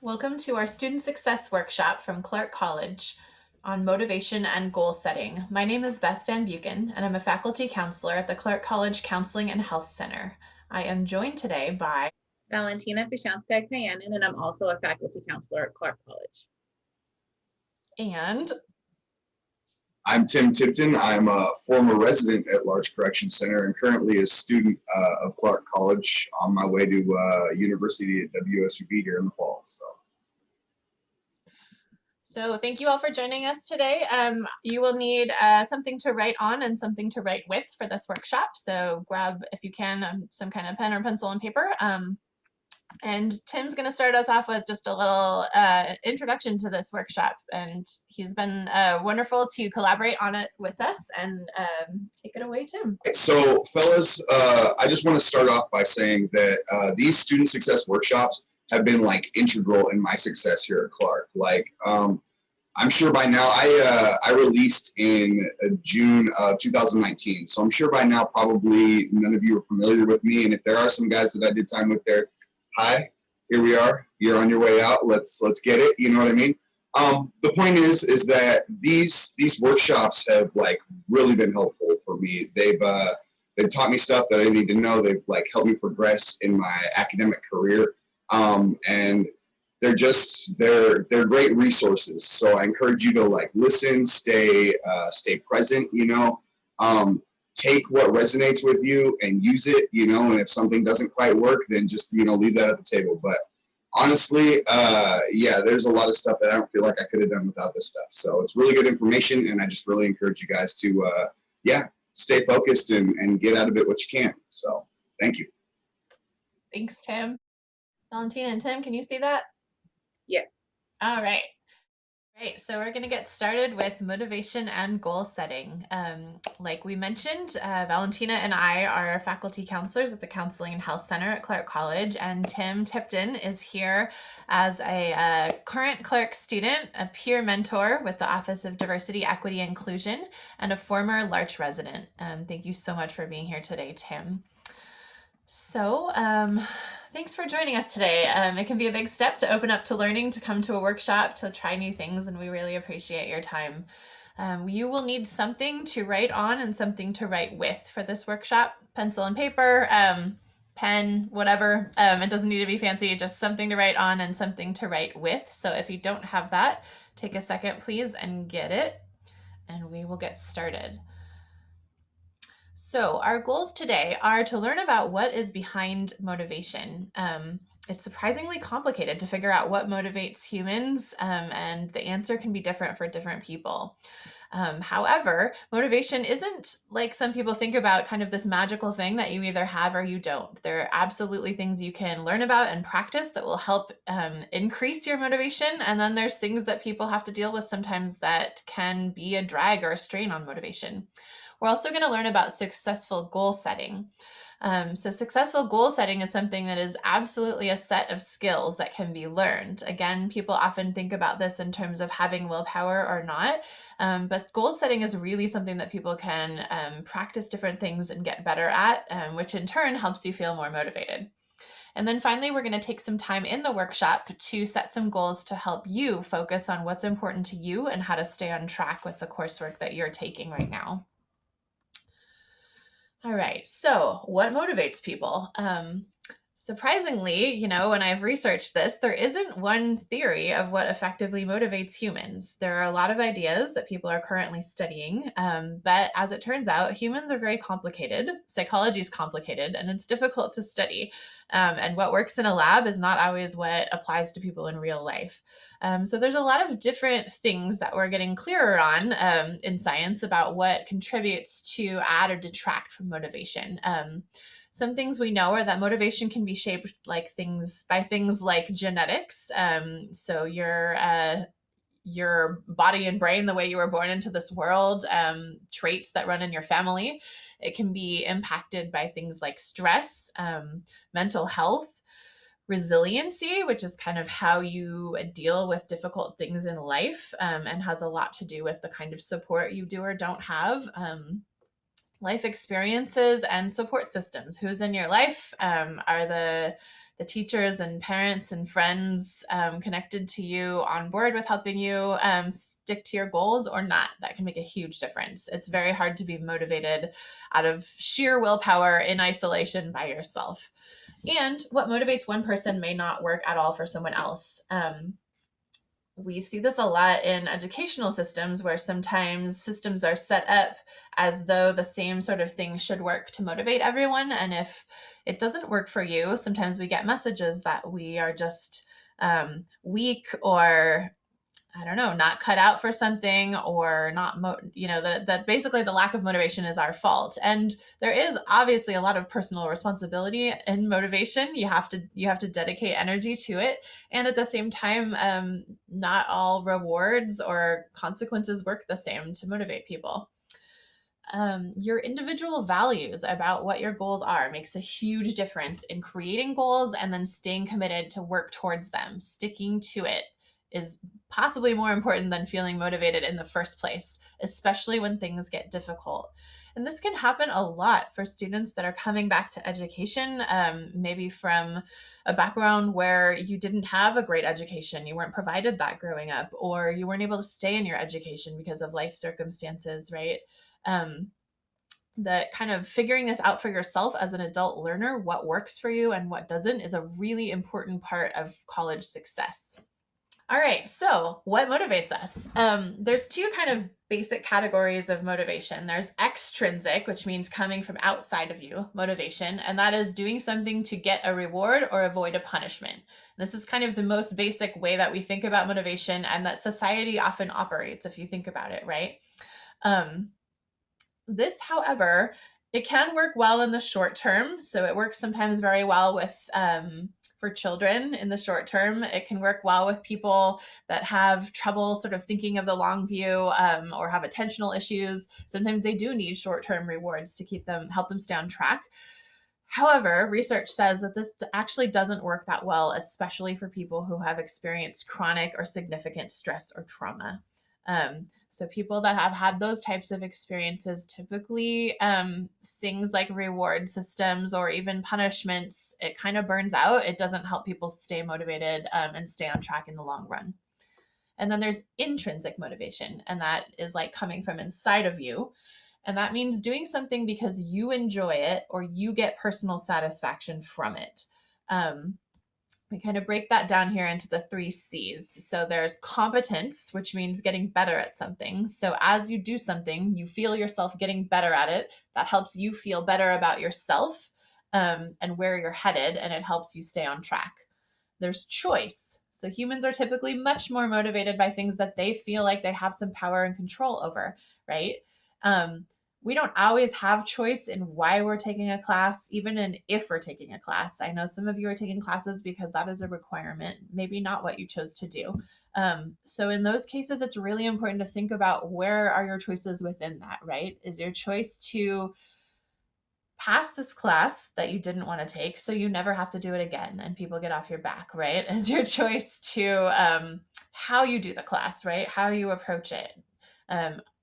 Welcome to our Student Success Workshop from Clark College on motivation and goal setting. My name is Beth Van Buchen, and I'm a faculty counselor at the Clark College Counseling and Health Center. I am joined today by Valentina Fishanska-Kayanin, and I'm also a faculty counselor at Clark College. and I'm Tim Tipton. I'm a former resident at Larch Correctional Center and currently a student of Clark College on my way to university at WSUB here in the fall. So thank you all for joining us today. You will need something to write on and something to write with for this workshop. So grab, if you can, some kind of pen or pencil and paper. And Tim's going to start us off with just a little introduction to this workshop. And he's been wonderful to collaborate on it with us. And take it away, Tim. So fellas, I just want to start off by saying that these student success workshops have been like integral in my success here at Clark. Like, I'm sure by now, I released in June of 2019. So I'm sure by now, probably none of you are familiar with me. And if there are some guys that I did time with there, hi, here we are. You're on your way out. Let's get it. You know what I mean? The point is that these workshops have like really been helpful for me. They've taught me stuff that I need to know. They've like helped me progress in my academic career. And they're great resources. So I encourage you to like listen, stay present, you know, take what resonates with you and use it, you know, and if something doesn't quite work, then just, you know, leave that at the table. But honestly, yeah, there's a lot of stuff that I don't feel like I could have done without this stuff. So it's really good information. And I just really encourage you guys to, yeah, stay focused and get out of it what you can. So thank you. Thanks, Tim. Valentina and Tim, can you see that? Yes. All right. Great. So we're going to get started with motivation and goal setting. Like we mentioned, Valentina and I are faculty counselors at the Counseling and Health Center at Clark College, and Tim Tipton is here as a current Clark student, a peer mentor with the Office of Diversity, Equity, and Inclusion, and a former Larch resident. Thank you so much for being here today, Tim. So thanks for joining us today. It can be a big step to open up to learning, to come to a workshop, to try new things, and we really appreciate your time. You will need something to write on and something to write with for this workshop. Pencil and paper, pen, whatever. It doesn't need to be fancy, just something to write on and something to write with. So if you don't have that, take a second, please, and get it, and we will get started. So our goals today are to learn about what is behind motivation. It's surprisingly complicated to figure out what motivates humans, and the answer can be different for different people. However, motivation isn't like some people think about, kind of this magical thing that you either have or you don't. There are absolutely things you can learn about and practice that will help increase your motivation. And then there's things that people have to deal with sometimes that can be a drag or a strain on motivation. We're also going to learn about successful goal setting. So successful goal setting is something that is absolutely a set of skills that can be learned. Again, people often think about this in terms of having willpower or not, but goal setting is really something that people can practice different things and get better at, which in turn helps you feel more motivated. And then finally, we're going to take some time in the workshop to set some goals to help you focus on what's important to you and how to stay on track with the coursework that you're taking right now. All right, so what motivates people? Surprisingly, you know, when I've researched this, there isn't one theory of what effectively motivates humans. There are a lot of ideas that people are currently studying, but as it turns out, humans are very complicated. Psychology is complicated, and it's difficult to study. And what works in a lab is not always what applies to people in real life. So there's a lot of different things that we're getting clearer on in science about what contributes to add or detract from motivation. Some things we know are that motivation can be shaped by things like genetics. So your body and brain, the way you were born into this world, traits that run in your family. It can be impacted by things like stress, mental health, resiliency, which is kind of how you deal with difficult things in life, and has a lot to do with the kind of support you do or don't have. Life experiences and support systems. Who's in your life? Are the the teachers and parents and friends connected to you on board with helping you stick to your goals or not. That can make a huge difference. It's very hard to be motivated out of sheer willpower in isolation by yourself. And what motivates one person may not work at all for someone else. We see this a lot in educational systems where sometimes systems are set up as though the same sort of thing should work to motivate everyone. And if it doesn't work for you, sometimes we get messages that we are just weak or I don't know, not cut out for something or not, that basically the lack of motivation is our fault. And there is obviously a lot of personal responsibility in motivation. You have to dedicate energy to it. And at the same time, not all rewards or consequences work the same to motivate people. Your individual values about what your goals are makes a huge difference in creating goals and then staying committed to work towards them. Sticking to it is possibly more important than feeling motivated in the first place, especially when things get difficult. And this can happen a lot for students that are coming back to education, maybe from a background where you didn't have a great education, you weren't provided that growing up, or you weren't able to stay in your education because of life circumstances, right? That kind of figuring this out for yourself as an adult learner, what works for you and what doesn't, is a really important part of college success. All right, so what motivates us? There's two kind of basic categories of motivation. There's extrinsic, which means coming from outside of you, motivation, and that is doing something to get a reward or avoid a punishment. This is kind of the most basic way that we think about motivation and that society often operates, if you think about it, right? This, however, it can work well in the short term. So it works sometimes very well with for children in the short term. It can work well with people that have trouble sort of thinking of the long view or have attentional issues. Sometimes they do need short-term rewards to help them stay on track. However, research says that this actually doesn't work that well, especially for people who have experienced chronic or significant stress or trauma. So people that have had those types of experiences, typically things like reward systems or even punishments, it kind of burns out. It doesn't help people stay motivated and stay on track in the long run. And then there's intrinsic motivation, and that is like coming from inside of you. And that means doing something because you enjoy it or you get personal satisfaction from it. We kind of break that down here into the 3 C's. So there's competence, which means getting better at something. So as you do something, you feel yourself getting better at it. That helps you feel better about yourself and where you're headed, and it helps you stay on track. There's choice. So humans are typically much more motivated by things that they feel like they have some power and control over, right? We don't always have choice in why we're taking a class, even in if we're taking a class. I know some of you are taking classes because that is a requirement, maybe not what you chose to do. So in those cases, it's really important to think about where are your choices within that, right? Is your choice to pass this class that you didn't want to take so you never have to do it again and people get off your back, right? Is your choice to how you do the class, right? How you approach it.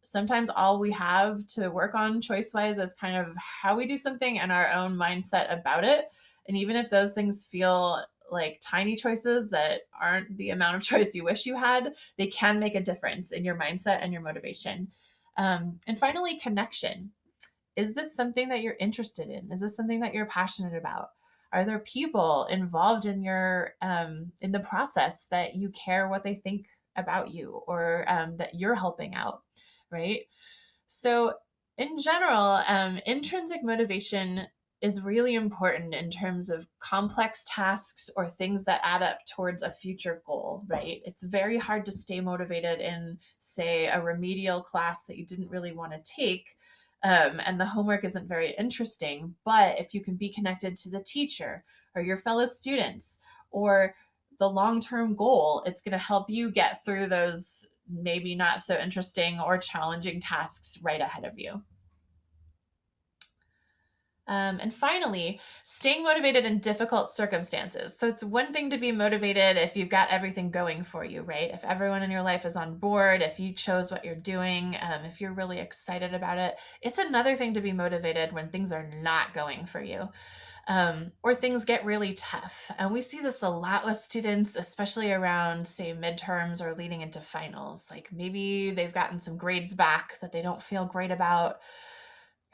Sometimes all we have to work on choice-wise is kind of how we do something and our own mindset about it. And even if those things feel like tiny choices that aren't the amount of choice you wish you had, they can make a difference in your mindset and your motivation. And finally, connection. Is this something that you're interested in? Is this something that you're passionate about? Are there people involved in your in the process that you care what they think about you or that you're helping out? Right? So in general, intrinsic motivation is really important in terms of complex tasks or things that add up towards a future goal, right? It's very hard to stay motivated in, say, a remedial class that you didn't really want to take, and the homework isn't very interesting. But if you can be connected to the teacher or your fellow students or the long-term goal, it's going to help you get through those maybe not so interesting or challenging tasks right ahead of you. And finally, staying motivated in difficult circumstances. So it's one thing to be motivated if you've got everything going for you, right? If everyone in your life is on board, if you chose what you're doing, if you're really excited about it. It's another thing to be motivated when things are not going for you, or things get really tough. And we see this a lot with students, especially around, say, midterms or leading into finals. Like maybe they've gotten some grades back that they don't feel great about.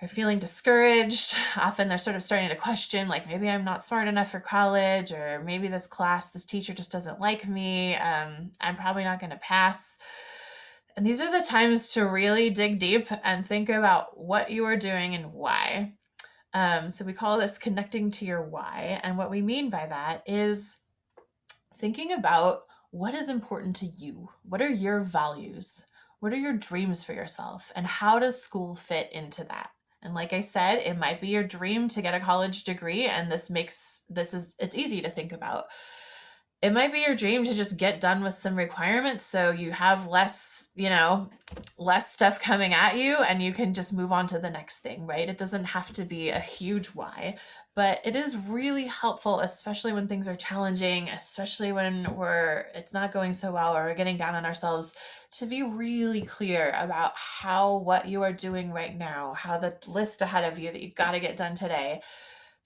They're feeling discouraged. Often they're sort of starting to question, like, maybe I'm not smart enough for college, or maybe this class, this teacher just doesn't like me. I'm probably not going to pass. And these are the times to really dig deep and think about what you are doing and why. So we call this connecting to your why. And what we mean by that is thinking about what is important to you. What are your values? What are your dreams for yourself? And how does school fit into that? And like I said, it might be your dream to get a college degree, and it's easy to think about. It might be your dream to just get done with some requirements so you have less stuff coming at you and you can just move on to the next thing, right? It doesn't have to be a huge why, but it is really helpful, especially when things are challenging, especially when it's not going so well or we're getting down on ourselves, to be really clear about how what you are doing right now, how the list ahead of you that you've got to get done today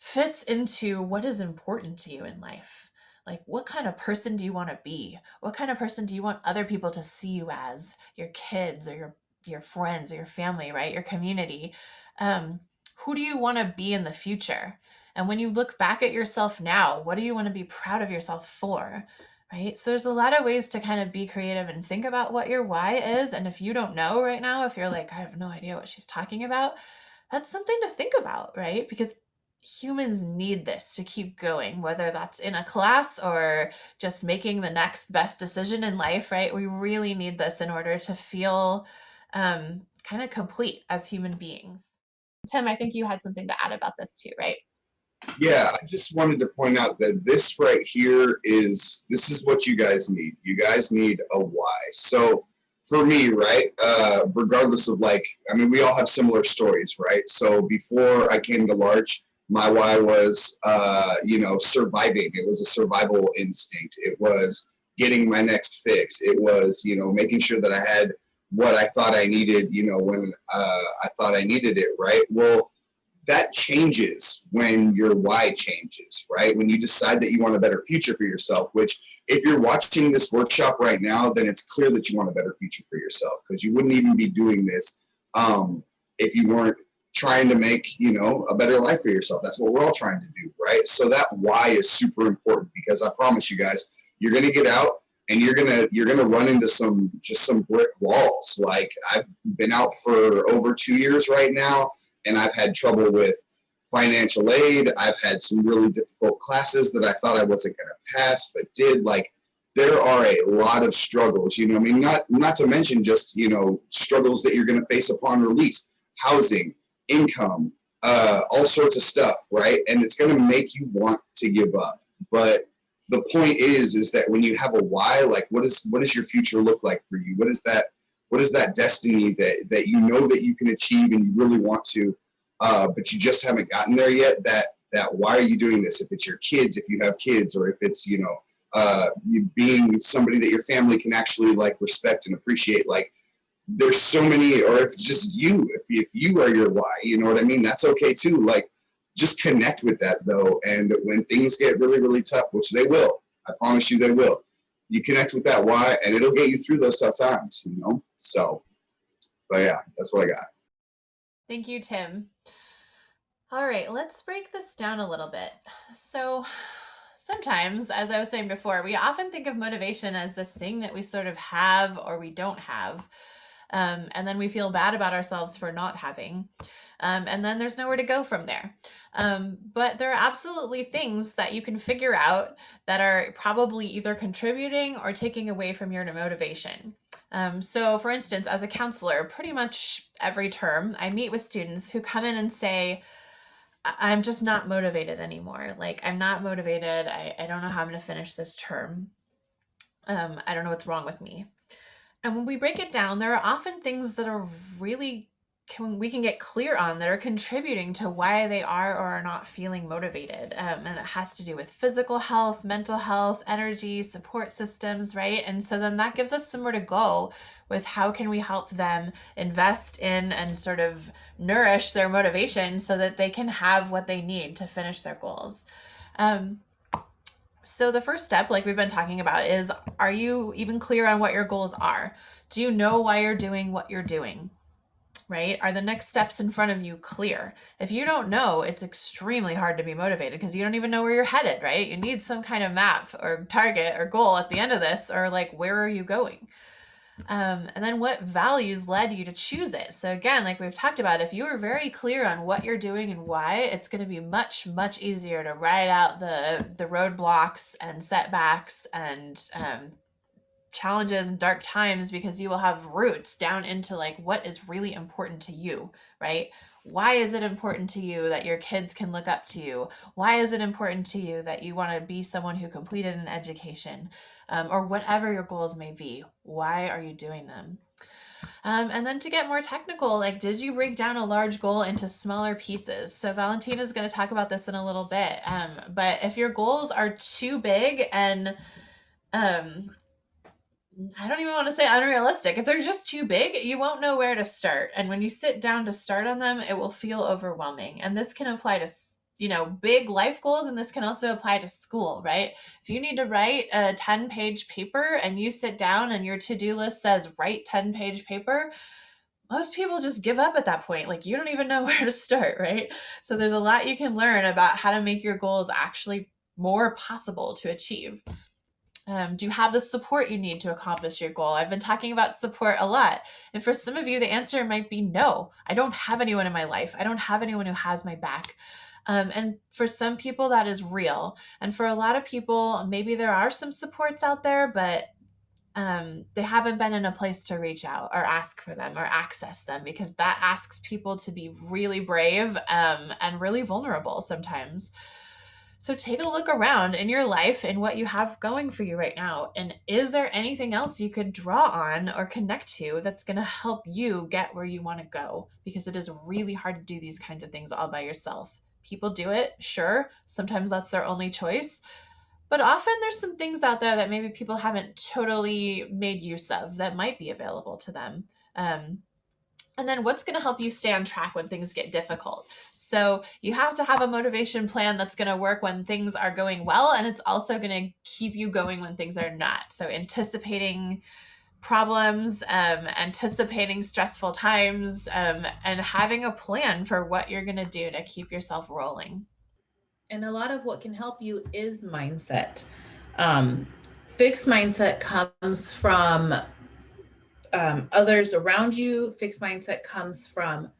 fits into what is important to you in life. Like, what kind of person do you want to be? What kind of person do you want other people to see you as? Your kids, or your friends, or your family, right? Your community. Who do you want to be in the future? And when you look back at yourself now, what do you want to be proud of yourself for? Right? So there's a lot of ways to kind of be creative and think about what your why is. And if you don't know right now, if you're like, I have no idea what she's talking about, that's something to think about, right? Because humans need this to keep going, whether that's in a class or just making the next best decision in life, right? We really need this in order to feel kind of complete as human beings. Tim, I think you had something to add about this too, right? Yeah, I just wanted to point out that this right here this is what you guys need. You guys need a why. So for me, right, regardless of like, I mean, we all have similar stories, right? So before I came to Larch, my why was, surviving. It was a survival instinct. It was getting my next fix. It was, making sure that I had what I thought I needed, when I thought I needed it, right? Well, that changes when your why changes, right? When you decide that you want a better future for yourself, which if you're watching this workshop right now, then it's clear that you want a better future for yourself, because you wouldn't even be doing this if you weren't trying to make, a better life for yourself. That's what we're all trying to do, right? So that why is super important, because I promise you guys, you're going to get out and you're gonna run into some brick walls. Like, I've been out for over 2 years right now, and I've had trouble with financial aid. I've had some really difficult classes that I thought I wasn't going to pass, but did. Like, there are a lot of struggles, I mean, not to mention just, struggles that you're going to face upon release, housing, income, all sorts of stuff, right? And it's going to make you want to give up. But the point is that when you have a why, like, what does your future look like for you? What is that destiny that that you can achieve and you really want to, but you just haven't gotten there yet? That why are you doing this? If it's your kids, if you have kids, or if it's, you being somebody that your family can actually like respect and appreciate, like, there's so many, or if it's just you, if you are your why, you know what I mean? That's okay too. Like, just connect with that though. And when things get really, really tough, which they will, I promise you they will, you connect with that why and it'll get you through those tough times, So, but yeah, that's what I got. Thank you, Tim. All right, let's break this down a little bit. So sometimes, as I was saying before, we often think of motivation as this thing that we sort of have or we don't have. And then we feel bad about ourselves for not having. And then there's nowhere to go from there. But there are absolutely things that you can figure out that are probably either contributing or taking away from your motivation. So for instance, as a counselor, pretty much every term, I meet with students who come in and say, I'm just not motivated anymore. Like, I'm not motivated. I don't know how I'm going to finish this term. I don't know what's wrong with me. And when we break it down, there are often things that are really we can get clear on that are contributing to why they are or are not feeling motivated. And it has to do with physical health, mental health, energy, support systems, right? And so then that gives us somewhere to go with how can we help them invest in and sort of nourish their motivation so that they can have what they need to finish their goals. So the first step, like we've been talking about, is, are you even clear on what your goals are? Do you know why you're doing what you're doing? Right? Are the next steps in front of you clear? If you don't know, it's extremely hard to be motivated because you don't even know where you're headed, right? You need some kind of map or target or goal at the end of this, or like, where are you going? And then what values led you to choose it? So again, like we've talked about, if you are very clear on what you're doing and why, it's going to be much, much easier to ride out the roadblocks and setbacks and challenges and dark times, because you will have roots down into like what is really important to you, right? Why is it important to you that your kids can look up to you? Why is it important to you that you want to be someone who completed an education, or whatever your goals may be? Why are you doing them? And then to get more technical, like, did you break down a large goal into smaller pieces? So Valentina is going to talk about this in a little bit. But if your goals are too big and I don't even want to say unrealistic, if they're just too big, you won't know where to start. And when you sit down to start on them, it will feel overwhelming. And this can apply to, big life goals, and this can also apply to school, right? If you need to write a 10-page paper and you sit down and your to-do list says write 10-page paper, most people just give up at that point. Like, you don't even know where to start, right? So there's a lot you can learn about how to make your goals actually more possible to achieve. Do you have the support you need to accomplish your goal? I've been talking about support a lot. And for some of you, the answer might be no. I don't have anyone in my life. I don't have anyone who has my back. And for some people, that is real. And for a lot of people, maybe there are some supports out there, but they haven't been in a place to reach out or ask for them or access them, because that asks people to be really brave and really vulnerable sometimes. So take a look around in your life and what you have going for you right now. And is there anything else you could draw on or connect to that's going to help you get where you want to go? Because it is really hard to do these kinds of things all by yourself. People do it, sure. Sometimes that's their only choice. But often there's some things out there that maybe people haven't totally made use of that might be available to them. And then what's going to help you stay on track when things get difficult? So you have to have a motivation plan that's going to work when things are going well, and it's also going to keep you going when things are not. So anticipating problems, anticipating stressful times, and having a plan for what you're going to do to keep yourself rolling. And a lot of what can help you is mindset. Um, Fixed mindset comes from others around you. Fixed mindset comes from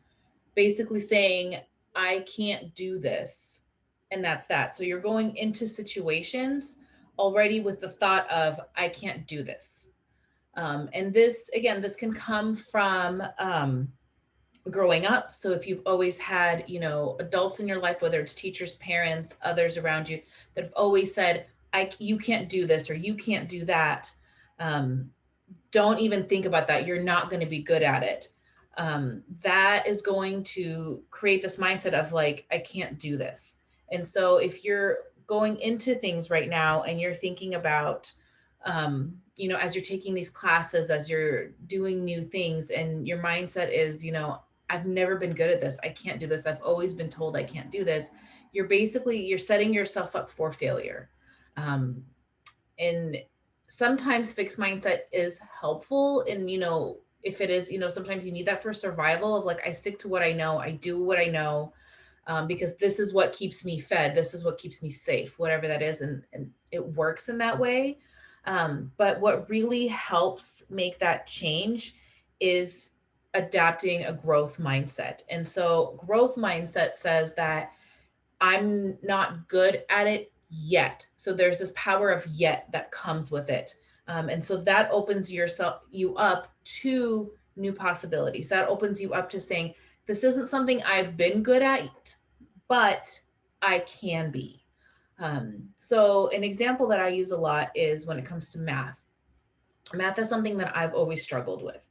basically saying, I can't do this. And that's that. So you're going into situations already with the thought of, I can't do this. And this, again, this can come from growing up. So if you've always had, adults in your life, whether it's teachers, parents, others around you, that have always said, you can't do this or you can't do that. Don't even think about that. You're not going to be good at it. That is going to create this mindset of like, I can't do this. And so if you're going into things right now and you're thinking about, as you're taking these classes, as you're doing new things, and your mindset is, I've never been good at this. I can't do this. I've always been told I can't do this. You're setting yourself up for failure. And sometimes fixed mindset is helpful. And, if it is, sometimes you need that for survival of like, I stick to what I know. I do what I know, because this is what keeps me fed. This is what keeps me safe, whatever that is. And it works in that way. But what really helps make that change is adapting a growth mindset. And so growth mindset says that I'm not good at it yet. So there's this power of yet that comes with it. And so that opens you up to new possibilities. That opens you up to saying, this isn't something I've been good at, but I can be. So an example that I use a lot is when it comes to math. Math is something that I've always struggled with.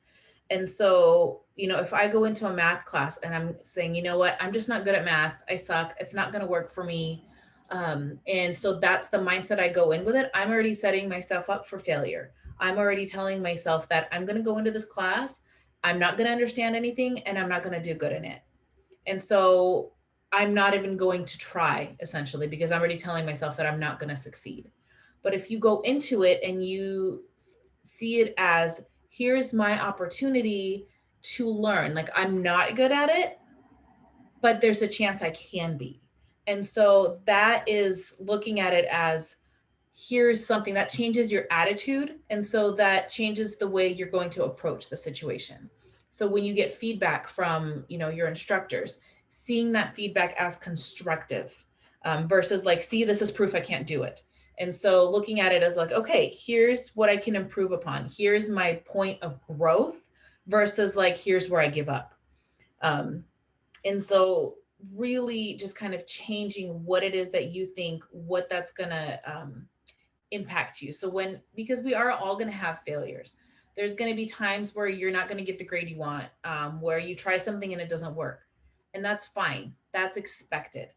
And so, if I go into a math class and I'm saying, you know what, I'm just not good at math, I suck, it's not going to work for me. And so that's the mindset I go in with it. I'm already setting myself up for failure. I'm already telling myself that I'm going to go into this class, I'm not going to understand anything, and I'm not going to do good in it. And so I'm not even going to try, essentially, because I'm already telling myself that I'm not going to succeed. But if you go into it and you see it as, here's my opportunity to learn, like I'm not good at it, but there's a chance I can be. And so that is looking at it as, here's something that changes your attitude. And so that changes the way you're going to approach the situation. So when you get feedback from, your instructors, seeing that feedback as constructive, versus like, see, this is proof I can't do it. And so looking at it as like, okay, here's what I can improve upon. Here's my point of growth versus like, here's where I give up. And so really just kind of changing what it is that you think, what that's going to impact you. So because we are all going to have failures, there's going to be times where you're not going to get the grade you want, where you try something and it doesn't work. And that's fine. That's expected.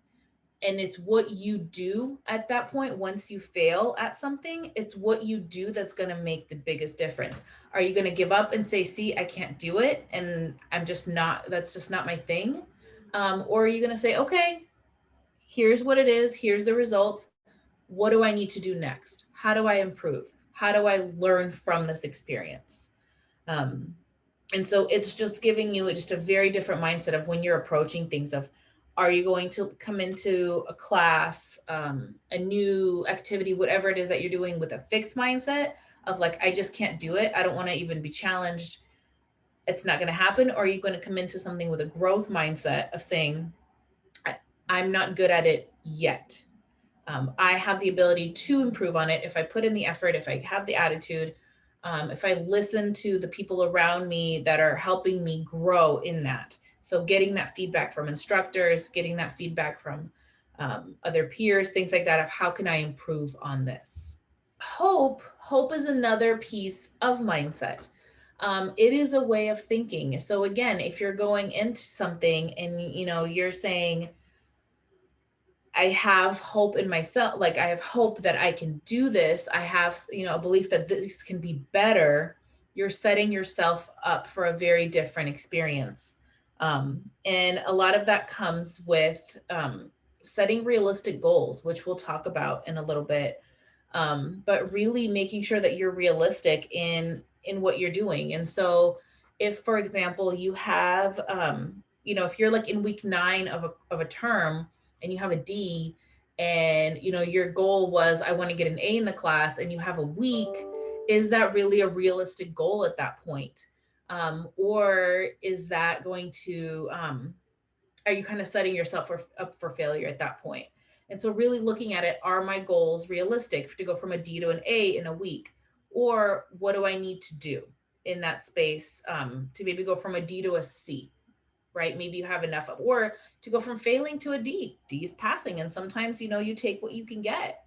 And it's what you do at that point. Once you fail at something, it's what you do that's going to make the biggest difference. Are you going to give up and say, see, I can't do it, and that's just not my thing? Or are you going to say, okay, here's what it is, here's the results, what do I need to do next? How do I improve? How do I learn from this experience? And so it's just giving you just a very different mindset of when you're approaching things of, are you going to come into a class, a new activity, whatever it is that you're doing, with a fixed mindset of like, I just can't do it, I don't want to even be challenged, it's not going to happen? Or are you going to come into something with a growth mindset of saying, I'm not good at it yet. I have the ability to improve on it if I put in the effort, if I have the attitude, if I listen to the people around me that are helping me grow in that. So getting that feedback from instructors, getting that feedback from other peers, things like that, of how can I improve on this? Hope is another piece of mindset. It is a way of thinking. So again, if you're going into something and you're saying, I have hope in myself, like I have hope that I can do this, I have a belief that this can be better, you're setting yourself up for a very different experience. And a lot of that comes with setting realistic goals, which we'll talk about in a little bit. But really making sure that you're realistic in what you're doing. And so if, for example, you have if you're like in week 9 of a term and you have a D, and your goal was, I want to get an A in the class, and you have a week, is that really a realistic goal at that point? Or is that going to are you kind of setting yourself up for failure at that point? And so really looking at it, are my goals realistic to go from a D to an A in a week? Or what do I need to do in that space to maybe go from a D to a C? Right? Maybe you have enough of, or to go from failing to a D. D is passing. And sometimes, you take what you can get,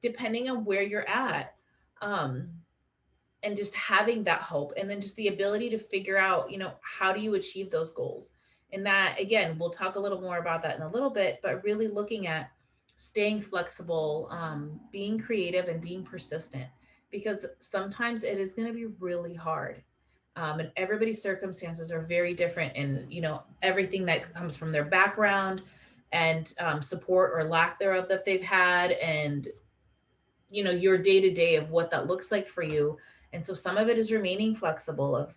depending on where you're at. And just having that hope, and then just the ability to figure out, how do you achieve those goals? And that, again, we'll talk a little more about that in a little bit, but really looking at staying flexible, being creative, and being persistent, because sometimes it is going to be really hard. And everybody's circumstances are very different, and everything that comes from their background and support or lack thereof that they've had, and your day to day of what that looks like for you. And so some of it is remaining flexible of,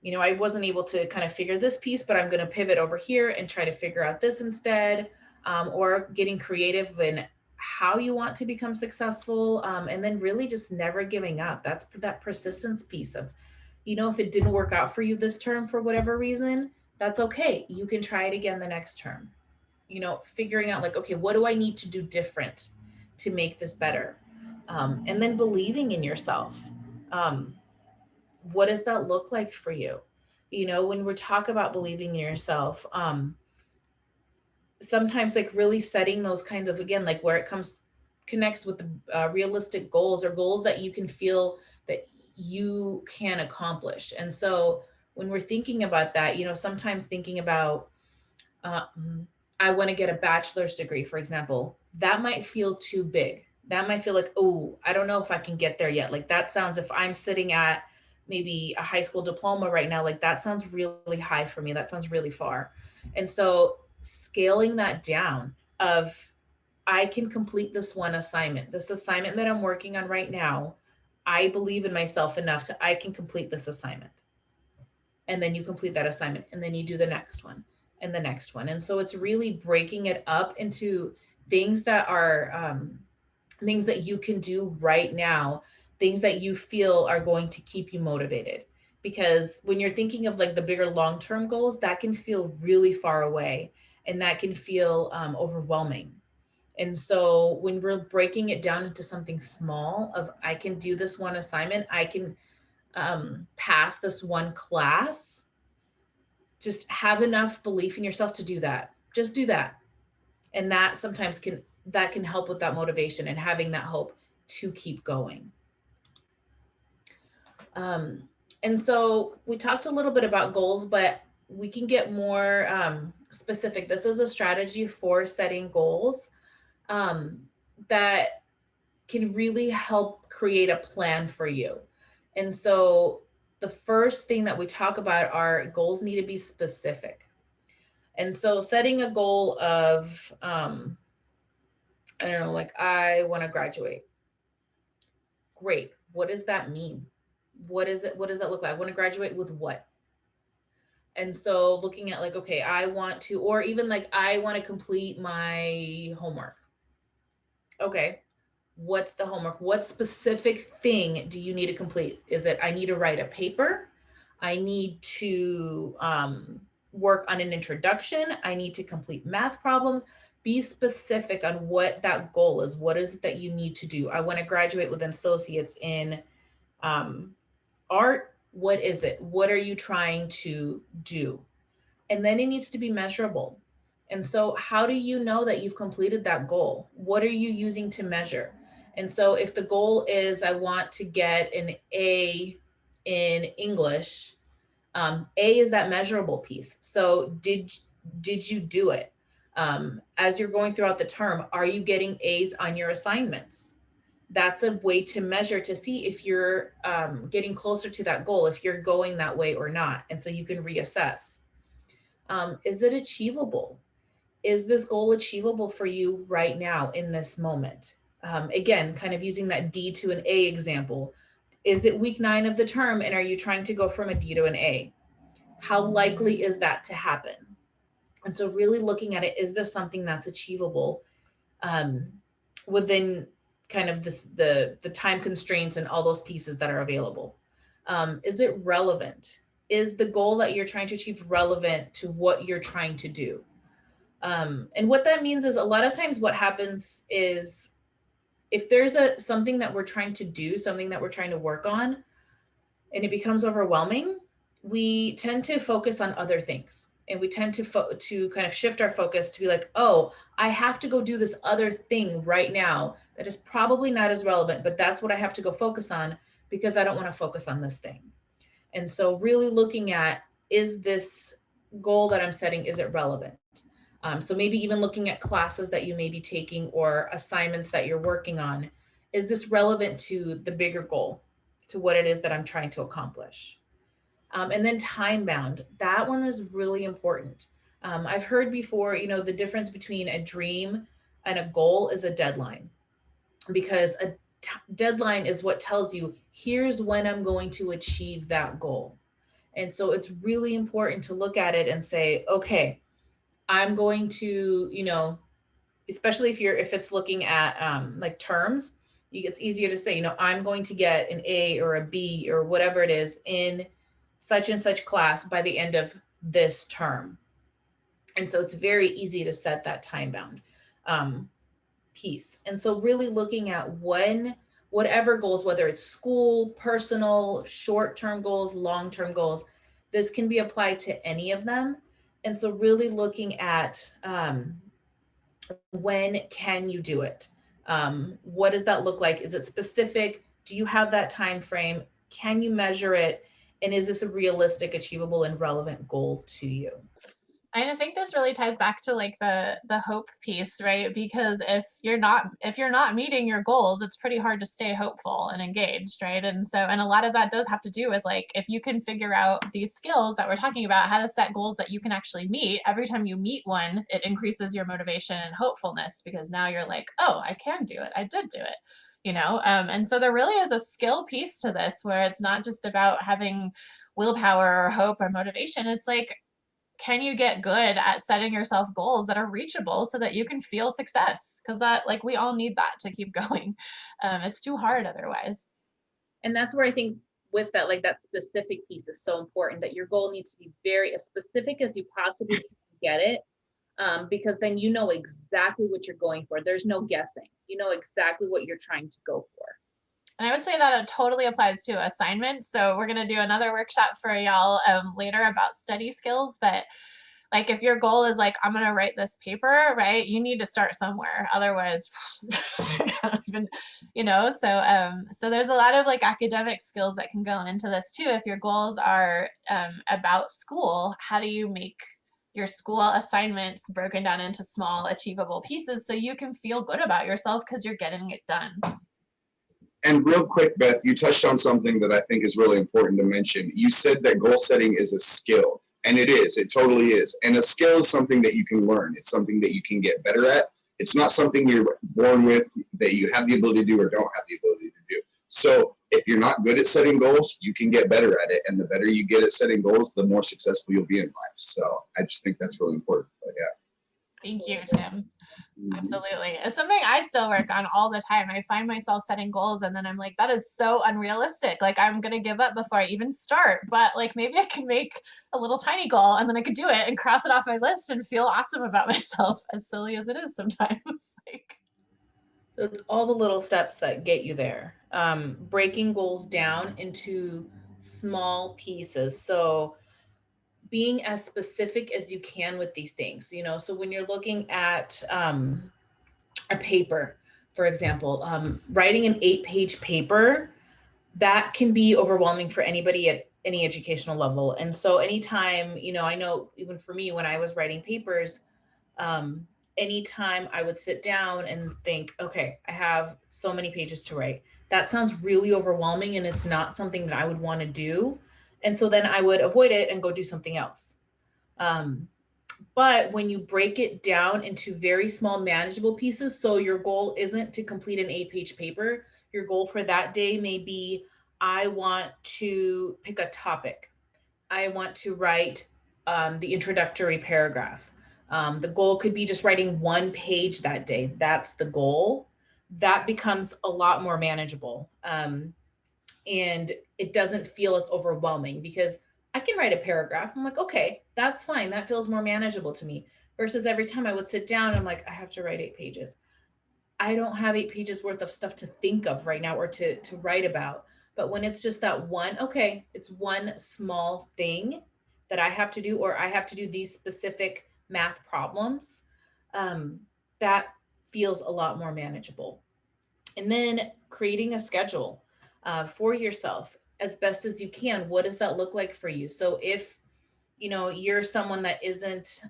I wasn't able to kind of figure this piece, but I'm going to pivot over here and try to figure out this instead, or getting creative in how you want to become successful, and then really just never giving up. That's that persistence piece of, if it didn't work out for you this term for whatever reason, that's okay. You can try it again the next term. Figuring out like, okay, what do I need to do different to make this better? And then believing in yourself. What does that look like for you? When we talk about believing in yourself, sometimes like really setting those kinds of, again, like where it connects with the realistic goals, or goals that you can feel that you can accomplish. And so when we're thinking about that, sometimes thinking about, uh, I want to get a bachelor's degree, for example, that might feel too big. That might feel like, oh, I don't know if I can get there yet. Like that sounds, if I'm sitting at maybe a high school diploma right now, like that sounds really high for me. That sounds really far. And so scaling that down of, I can complete this one assignment. This assignment that I'm working on right now, I believe in myself enough to, I can complete this assignment. And then you complete that assignment and then you do the next one and the next one. And so it's really breaking it up into things that are things that you can do right now, things that you feel are going to keep you motivated. Because when you're thinking of like the bigger long-term goals, that can feel really far away and that can feel overwhelming. And so when we're breaking it down into something small of, I can do this one assignment, I can pass this one class, just have enough belief in yourself to do that. Just do that. And that sometimes can help with that motivation and having that hope to keep going. And so we talked a little bit about goals, but we can get more specific. This is a strategy for setting goals that can really help create a plan for you. And so the first thing that we talk about are goals need to be specific. And so setting a goal of, I don't know, like I want to graduate. Great. What does that mean? What is it? What does that look like? I want to graduate with what? And so looking at like, okay, I want to, or even like, I want to complete my homework. Okay. What's the homework? What specific thing do you need to complete? Is it, I need to write a paper? I need to work on an introduction. I need to complete math problems. Be specific on what that goal is. What is it that you need to do? I want to graduate with an associate's in art. What is it? What are you trying to do? And then it needs to be measurable. And so how do you know that you've completed that goal? What are you using to measure? And so if the goal is, I want to get an A in English, A is that measurable piece. So did you do it? As you're going throughout the term, are you getting A's on your assignments? That's a way to measure to see if you're getting closer to that goal, if you're going that way or not. And so you can reassess. Is it achievable? Is this goal achievable for you right now in this moment? Again, kind of using that D to an A example. Is it week 9 of the term and are you trying to go from a D to an A? How likely is that to happen? And so really looking at it, is this something that's achievable within kind of the time constraints and all those pieces that are available? Is it relevant? Is the goal that you're trying to achieve relevant to what you're trying to do? And what that means is a lot of times what happens is if there's something that we're trying to do, something that we're trying to work on, and it becomes overwhelming, we tend to focus on other things. And we tend to kind of shift our focus to be like, oh, I have to go do this other thing right now that is probably not as relevant, but that's what I have to go focus on because I don't want to focus on this thing. And so really looking at, is this goal that I'm setting, is it relevant? So maybe even looking at classes that you may be taking or assignments that you're working on. Is this relevant to the bigger goal, to what it is that I'm trying to accomplish? And then time bound. That one is really important. I've heard before, the difference between a dream and a goal is a deadline, because a deadline is what tells you, here's when I'm going to achieve that goal. And so it's really important to look at it and say, okay, I'm going to, especially if it's looking at like terms, it's easier to say, I'm going to get an A or a B or whatever it is in such and such class by the end of this term. And so it's very easy to set that time bound piece. And so really looking at whatever goals, whether it's school, personal, short-term goals, long-term goals, this can be applied to any of them. And so really looking at when can you do it? What does that look like? Is it specific? Do you have that time frame? Can you measure it? And is this a realistic, achievable, and relevant goal to you? And I think this really ties back to like the hope piece, right? Because if you're not meeting your goals, it's pretty hard to stay hopeful and engaged, right? And a lot of that does have to do with like if you can figure out these skills that we're talking about, how to set goals that you can actually meet, every time you meet one, it increases your motivation and hopefulness because now you're like, oh, I can do it. I did do it. And so there really is a skill piece to this where it's not just about having willpower or hope or motivation. It's like, can you get good at setting yourself goals that are reachable so that you can feel success? Because that, like, we all need that to keep going. It's too hard otherwise. And that's where I think with that, like that specific piece is so important, that your goal needs to be very as specific as you possibly can get it. Because then you know exactly what you're going for. There's no guessing. You know exactly what you're trying to go for. And I would say that it totally applies to assignments. So we're going to do another workshop for y'all later about study skills. But like if your goal is like, I'm going to write this paper, right? You need to start somewhere. Otherwise, even, so there's a lot of like academic skills that can go into this too. If your goals are about school, how do you make your school assignments broken down into small achievable pieces so you can feel good about yourself because you're getting it done? And real quick, Beth, you touched on something that I think is really important to mention. You said that goal setting is a skill, and it is. It totally is. And a skill is something that you can learn. It's something that you can get better at. It's not something you're born with that you have the ability to do or don't have the ability to do. So if you're not good at setting goals, you can get better at it. And the better you get at setting goals, the more successful you'll be in life. So I just think that's really important. But yeah. Thank you, Tim. Absolutely. It's something I still work on all the time. I find myself setting goals and then I'm like, that is so unrealistic. Like I'm going to give up before I even start. But like maybe I can make a little tiny goal and then I could do it and cross it off my list and feel awesome about myself, as silly as it is sometimes. Like, So it's all the little steps that get you there. Breaking goals down into small pieces. So being as specific as you can with these things, so when you're looking at a paper, for example, writing an 8-page paper, that can be overwhelming for anybody at any educational level. And so anytime, I know even for me, when I was writing papers, anytime I would sit down and think, okay, I have so many pages to write, that sounds really overwhelming and it's not something that I would want to do. And so then I would avoid it and go do something else. But when you break it down into very small, manageable pieces, so your goal isn't to complete an 8-page paper, your goal for that day may be, I want to pick a topic. I want to write the introductory paragraph. The goal could be just writing 1 page that day. That's the goal. That becomes a lot more manageable. And it doesn't feel as overwhelming because I can write a paragraph. I'm like, okay, that's fine. That feels more manageable to me. Versus every time I would sit down, I'm like, I have to write 8 pages. I don't have 8 pages worth of stuff to think of right now or to write about. But when it's just that one, okay, it's one small thing that I have to do, or I have to do these specific math problems, that feels a lot more manageable. And then creating a schedule for yourself as best as you can. What does that look like for you? So if you're someone that isn't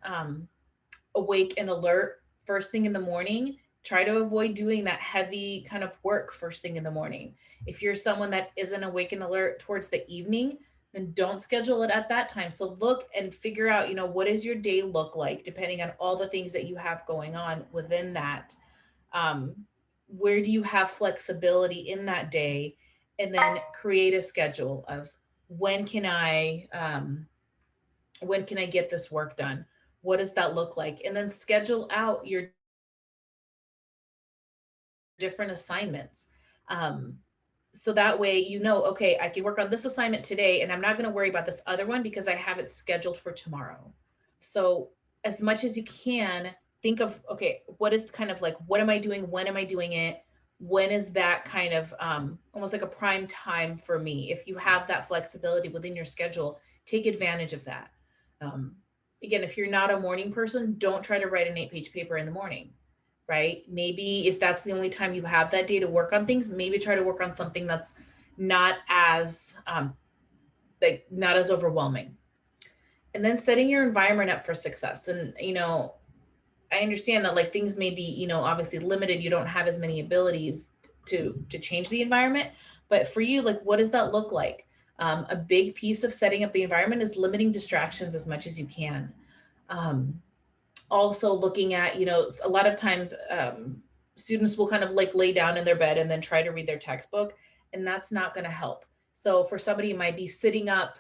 awake and alert first thing in the morning, try to avoid doing that heavy kind of work first thing in the morning. If you're someone that isn't awake and alert towards the evening, then don't schedule it at that time. So look and figure out, what does your day look like depending on all the things that you have going on within that. Where do you have flexibility in that day? And then create a schedule of when can I get this work done? What does that look like? And then schedule out your different assignments. So that way, okay, I can work on this assignment today and I'm not going to worry about this other one because I have it scheduled for tomorrow. So as much as you can, think of, okay, what is kind of like, what am I doing? When am I doing it? When is that kind of almost like a prime time for me? If you have that flexibility within your schedule, take advantage of that. Again, if you're not a morning person, don't try to write an 8-page paper in the morning, right? Maybe if that's the only time you have that day to work on things, maybe try to work on something that's not as like not as overwhelming. And then setting your environment up for success. And, I understand that like things may be, obviously limited. You don't have as many abilities to change the environment. But for you, like, what does that look like? A big piece of setting up the environment is limiting distractions as much as you can. Um, Also looking at, a lot of times students will kind of like lay down in their bed and then try to read their textbook, and that's not going to help. So for somebody, it might be sitting up,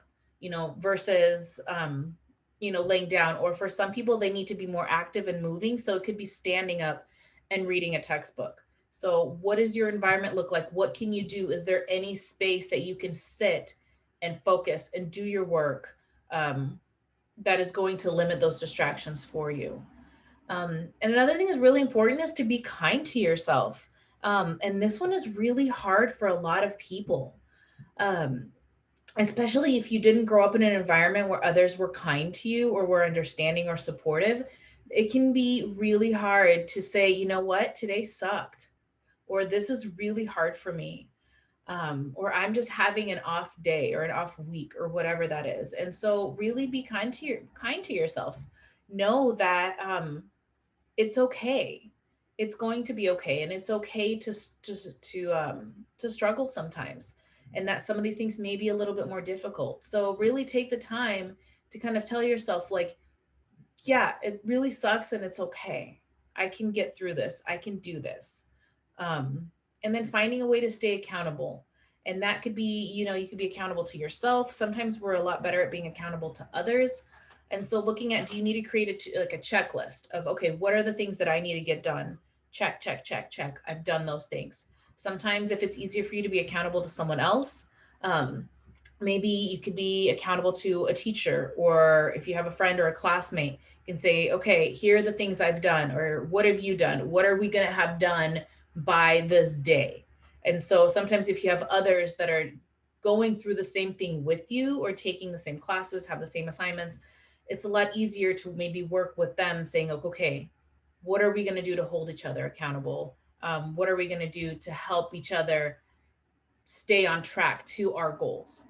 versus, laying down. Or for some people, they need to be more active and moving. So it could be standing up and reading a textbook. So what does your environment look like? What can you do? Is there any space that you can sit and focus and do your work? That is going to limit those distractions for you. And another thing is really important is to be kind to yourself. And this one is really hard for a lot of people, um, especially if you didn't grow up in an environment where others were kind to you or were understanding or supportive. It can be really hard to say, you know what, today sucked, or this is really hard for me, or I'm just having an off day or an off week or whatever that is. And so really be kind to yourself. Know that it's okay. It's going to be okay, and it's okay to struggle sometimes, and that some of these things may be a little bit more difficult. So really take the time to kind of tell yourself, like, yeah, it really sucks, and it's okay. I can get through this. I can do this. Um, and then finding a way to stay accountable. And that could be, you could be accountable to yourself. Sometimes we're a lot better at being accountable to others. And so looking at, do you need to create like a checklist of, okay, what are the things that I need to get done? Check, check, check, check. I've done those things. Sometimes if it's easier for you to be accountable to someone else, maybe you could be accountable to a teacher, or if you have a friend or a classmate, you can say, okay, here are the things I've done, or what have you done? What are we going to have done by this day? And so sometimes if you have others that are going through the same thing with you or taking the same classes, have the same assignments, it's a lot easier to maybe work with them saying, okay, what are we going to do to hold each other accountable? What are we going to do to help each other stay on track to our goals?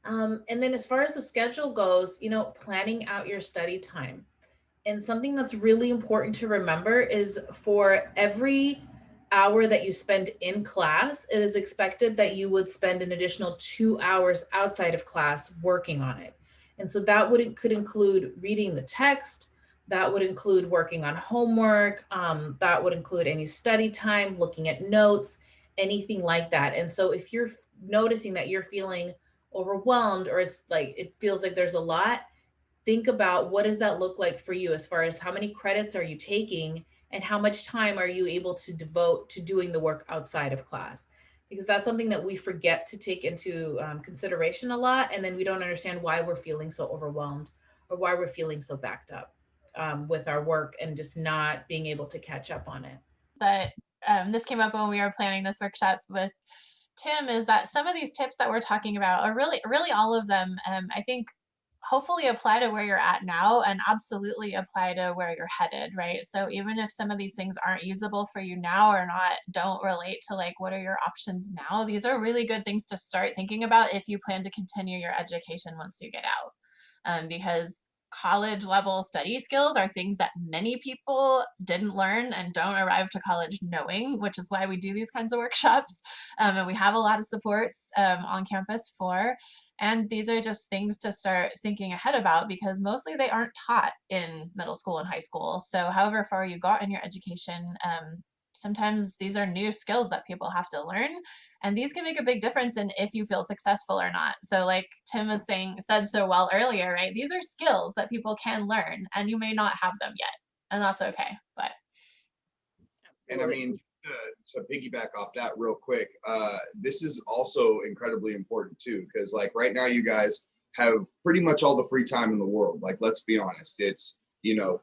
And then as far as the schedule goes, planning out your study time. And something that's really important to remember is for every hour that you spend in class, it is expected that you would spend an additional 2 hours outside of class working on it. And so that could include reading the text, that would include working on homework, that would include any study time, looking at notes, anything like that. And so if you're noticing that you're feeling overwhelmed, or it's like it feels like there's a lot, think about what does that look like for you, as far as how many credits are you taking and how much time are you able to devote to doing the work outside of class, because that's something that we forget to take into consideration a lot, and then we don't understand why we're feeling so overwhelmed or why we're feeling so backed up with our work and just not being able to catch up on it. But this came up when we were planning this workshop with Tim, is that some of these tips that we're talking about are really all of them, I think, hopefully apply to where you're at now, and absolutely apply to where you're headed, right? So even if some of these things aren't usable for you now, or don't relate to like what are your options now, these are really good things to start thinking about if you plan to continue your education once you get out. Because college level study skills are things that many people didn't learn and don't arrive to college knowing, which is why we do these kinds of workshops. And we have a lot of supports on campus for. And these are just things to start thinking ahead about, because mostly they aren't taught in middle school and high school. So however far you got in your education, sometimes these are new skills that people have to learn, and these can make a big difference in if you feel successful or not. So like Tim was said so well earlier, right? These are skills that people can learn, and you may not have them yet, and that's okay. But and I mean, to piggyback off that real quick, this is also incredibly important too, because like right now you guys have pretty much all the free time in the world. Like, let's be honest, it's,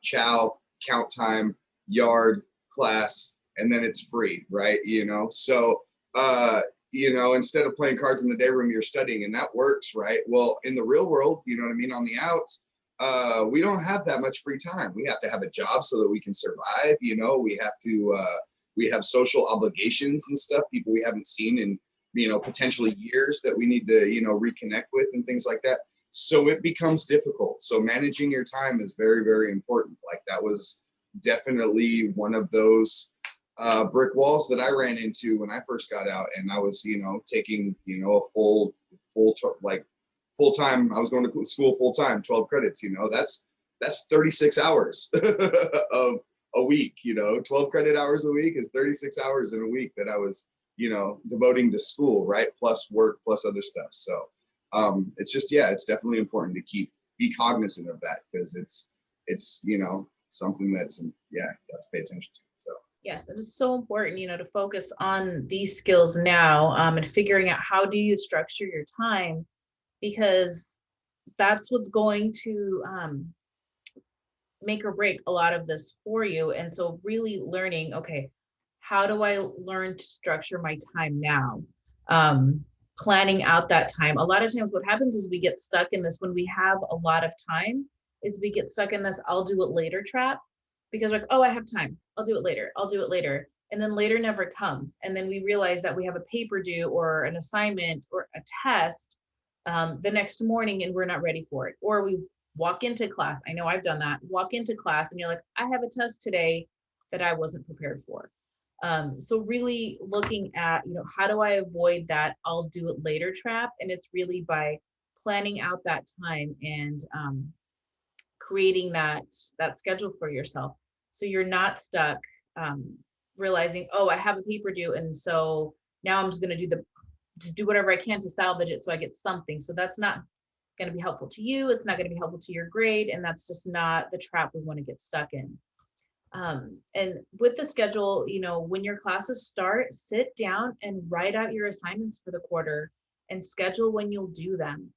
chow, count time, yard, class, and then it's free, right? So instead of playing cards in the day room, you're studying, and that works, right? Well, in the real world, you know what I mean, on the outs, we don't have that much free time. We have to have a job so that we can survive. We have to we have social obligations and stuff, people we haven't seen in potentially years that we need to, reconnect with and things like that. So it becomes difficult. So managing your time is very, very important. Like that was definitely one of those brick walls that I ran into when I first got out, and I was, taking, a full time. I was going to school full time, 12 credits. That's 36 hours of a week. 12 credit hours a week is 36 hours in a week that I was, devoting to school, right? Plus work, plus other stuff. So it's just, yeah, it's definitely important to be cognizant of that, because it's something that's, yeah, you have to pay attention to. So. Yes, it is so important, to focus on these skills now, and figuring out how do you structure your time, because that's what's going to make or break a lot of this for you. And so really learning, okay, how do I learn to structure my time now? Planning out that time. A lot of times what happens is we get stuck in this when we have a lot of time, is we get stuck in this I'll do it later trap, because like, oh, I have time. I'll do it later. I'll do it later. And then later never comes. And then we realize that we have a paper due or an assignment or a test the next morning, and we're not ready for it. Or we walk into class. I know I've done that. Walk into class and you're like, I have a test today that I wasn't prepared for. So really looking at, how do I avoid that I'll do it later trap? And it's really by planning out that time and creating that schedule for yourself. So you're not stuck realizing, oh, I have a paper due, and so now I'm just going to do whatever I can to salvage it so I get something. So that's not going to be helpful to you. It's not going to be helpful to your grade, and that's just not the trap we want to get stuck in. And with the schedule, when your classes start, sit down and write out your assignments for the quarter and schedule when you'll do them.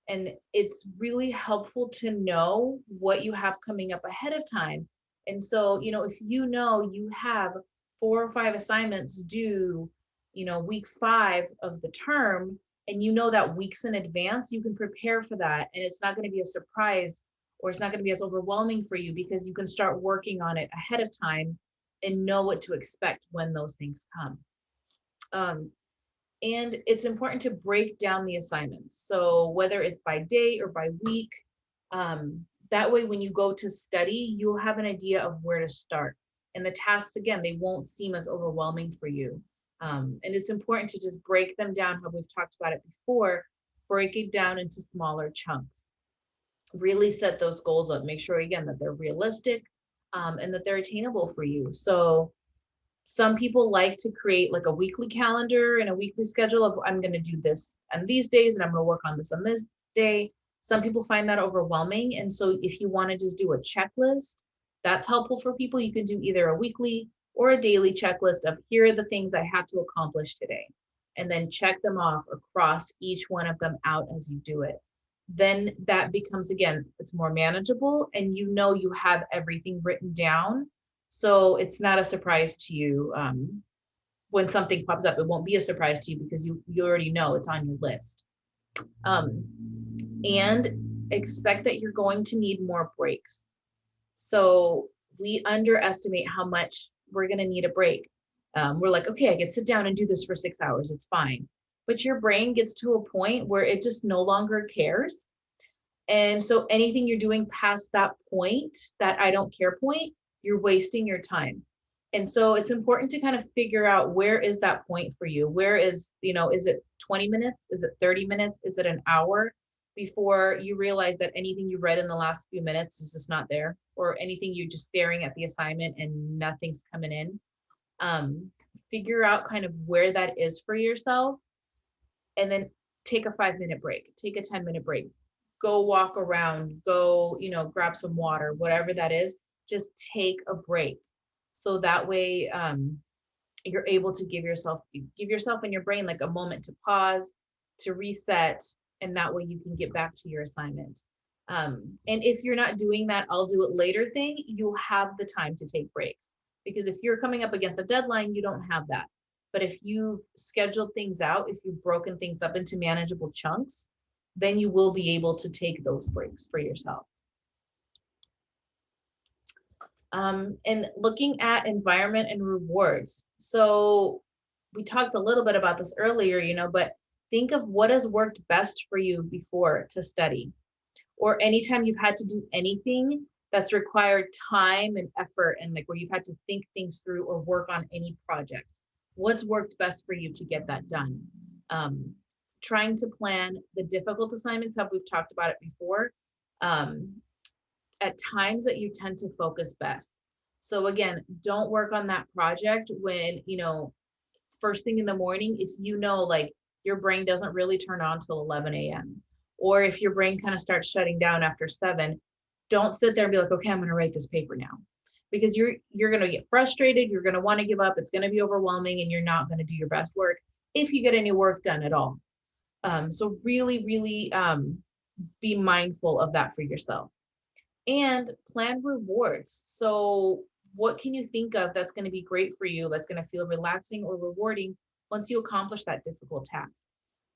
And it's really helpful to know what you have coming up ahead of time. And so, if you have 4 or 5 assignments due, week 5 of the term, and that weeks in advance, you can prepare for that. And it's not going to be a surprise, or it's not going to be as overwhelming for you, because you can start working on it ahead of time and know what to expect when those things come. And it's important to break down the assignments. So whether it's by day or by week, that way when you go to study, you'll have an idea of where to start. And the tasks, again, they won't seem as overwhelming for you. And it's important to just break them down, how we've talked about it before, break it down into smaller chunks. Really set those goals up. Make sure, again, that they're realistic and that they're attainable for you. So some people like to create like a weekly calendar and a weekly schedule of, I'm going to do this on these days, and I'm going to work on this day. Some people find that overwhelming. And so if you want to just do a checklist, that's helpful for people. You can do either a weekly or a daily checklist of, here are the things I have to accomplish today, and then check them off across each one of them out as you do it. Then that becomes, again, it's more manageable, and you have everything written down. So it's not a surprise to you when something pops up. It won't be a surprise to you because you already know it's on your list. And expect that you're going to need more breaks. So we underestimate how much we're going to need a break. We're like, okay, I can sit down and do this for 6 hours. It's fine. But your brain gets to a point where it just no longer cares. And so anything you're doing past that point, that I don't care point, you're wasting your time. And so it's important to kind of figure out, where is that point for you? Where is, is it 20 minutes? Is it 30 minutes? Is it an hour? Before you realize that anything you read in the last few minutes is just not there, or anything you're just staring at the assignment and nothing's coming in. Figure out kind of where that is for yourself, and then take a 5-minute break, take a 10-minute break, go walk around, go, grab some water, whatever that is. Just take a break. So that way you're able to give yourself and your brain like a moment to pause, to reset, and that way you can get back to your assignment. And if you're not doing that I'll do it later thing, you'll have the time to take breaks, because if you're coming up against a deadline, you don't have that. But if you've scheduled things out, if you've broken things up into manageable chunks, then you will be able to take those breaks for yourself. And looking at environment and rewards. So we talked a little bit about this earlier, but think of what has worked best for you before to study, or anytime you've had to do anything that's required time and effort, and like where you've had to think things through or work on any project. What's worked best for you to get that done? Trying to plan the difficult assignments, have we've talked about it before, um, at times that you tend to focus best. So again, don't work on that project when, first thing in the morning, if like your brain doesn't really turn on till 11 a.m. Or if your brain kind of starts shutting down after 7, don't sit there and be like, okay, I'm going to write this paper now. Because you're going to get frustrated, you're going to want to give up, it's going to be overwhelming, and you're not going to do your best work if you get any work done at all. So really, really be mindful of that for yourself. And plan rewards. So what can you think of that's going to be great for you, that's going to feel relaxing or rewarding once you accomplish that difficult task?